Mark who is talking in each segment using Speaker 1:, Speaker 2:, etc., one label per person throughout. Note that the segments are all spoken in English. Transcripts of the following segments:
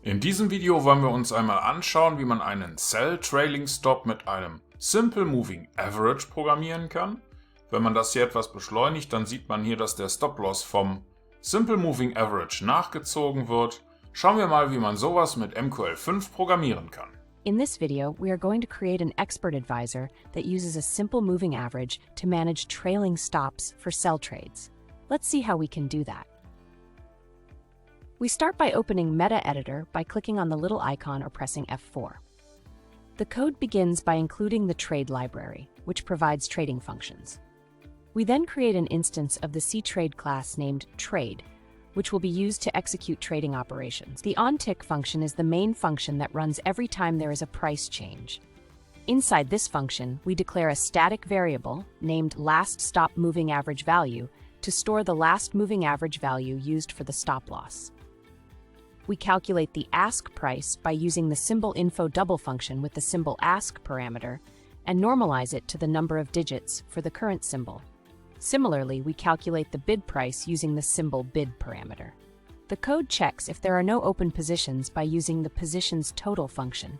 Speaker 1: In diesem Video wollen wir uns einmal anschauen, wie man einen Cell Trailing Stop mit einem Simple Moving Average programmieren kann. Wenn man das hier etwas beschleunigt, dann sieht man hier, dass der Stop-Loss vom Simple Moving Average nachgezogen wird. Schauen wir mal, wie man sowas mit MQL5 programmieren kann.
Speaker 2: In this video, we are going to create an expert advisor that uses a simple moving average to manage trailing stops for sell trades. Let's see how we can do that. We start by opening Metaeditor by clicking on the little icon or pressing F4. The code begins by including the trade library, which provides trading functions. We then create an instance of the CTrade class named Trade, which will be used to execute trading operations. The OnTick-Function is the main function that runs every time there is a price change. Inside this function, we declare a static variable named last stop moving average value to store the last moving average value used for the stop loss. We calculate the Ask-Preis by using the SymbolInfoDouble function with the symbol ask parameter and normalize it to the number of digits for the current symbol. Similarly, we calculate the Bid-Preis using the symbol bid parameter. The code checks if there are no open positions by using the positions total function.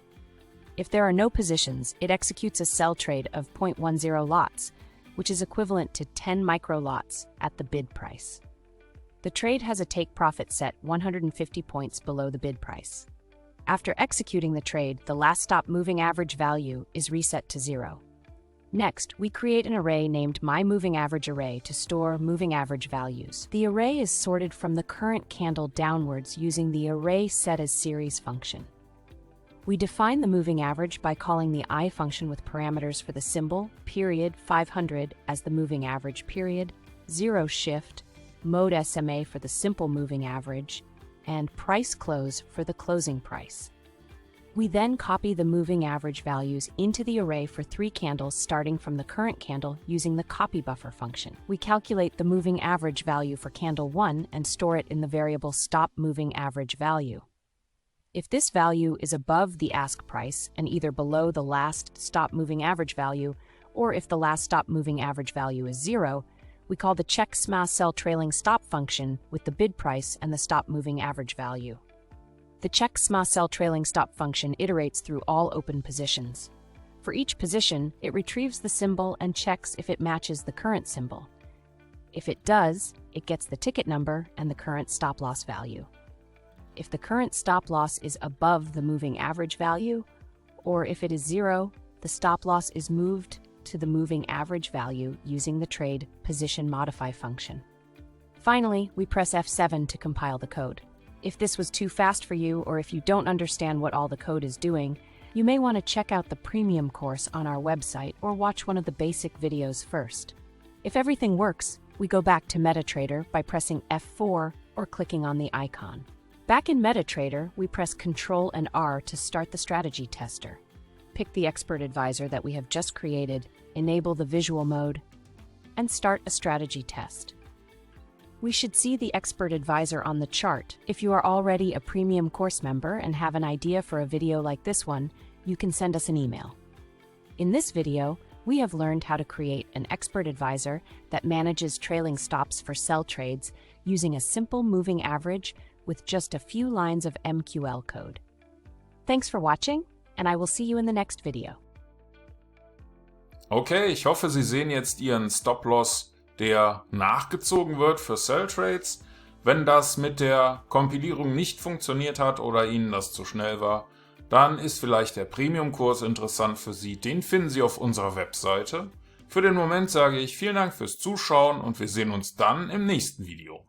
Speaker 2: If there are no positions, it executes a sell trade of 0.10 lots, which is equivalent to 10 micro lots at the bid price. The trade has a take profit set 150 points below the bid price. After executing the trade, the last stop moving average value is reset to 0. Next, we create an array named myMovingAverage to store moving average values. The array is sorted from the current candle downwards using the arraySetAsSeries function. We define the moving average by calling the I function with parameters for the symbol, period, 500 as the moving average period, 0 shift, mode SMA for the simple moving average, and price close for the closing price. We then copy the moving average values into the array for 3 candles starting from the current candle using the copyBuffer function. We calculate the moving average value for candle 1 and store it in the variable stop moving average value. If this value is above the ask price and either below the last stop moving average value, or if the last stop moving average value is 0, we call the check SMA cell trailing stop function with the bid price and the stop moving average value. The check SMA cell trailing stop function iterates through all open positions. For each position, it retrieves the symbol and checks if it matches the current symbol. If it does, it gets the ticket number and the current stop loss value. If the current stop loss is above the moving average value, or if it is 0, the stop loss is moved to the moving average value using the trade position modify function. Finally, we press F7 to compile the code. If this was too fast for you, or if you don't understand what all the code is doing, you may want to check out the premium course on our website or watch one of the basic videos first. If everything works, we go back to MetaTrader by pressing F4 or clicking on the icon. Back in MetaTrader, we press Ctrl and R to start the strategy tester. Pick the expert advisor that we have just created, enable the visual mode, and start a strategy test. We should see the expert advisor on the chart. If you are already a premium course member and have an idea for a video like this one, you can send us an email. In this video, we have learned how to create an expert advisor that manages trailing stops for sell trades using a simple moving average with just a few lines of MQL code. Thanks for watching, and I will see you in the next video.
Speaker 1: Okay, ich hoffe, Sie sehen jetzt Ihren Stop-Loss, der nachgezogen wird für Sell Trades. Wenn das mit der Kompilierung nicht funktioniert hat oder Ihnen das zu schnell war, dann ist vielleicht der Premium-Kurs interessant für Sie. Den finden Sie auf unserer Webseite. Für den Moment sage ich vielen Dank fürs Zuschauen und wir sehen uns dann im nächsten Video.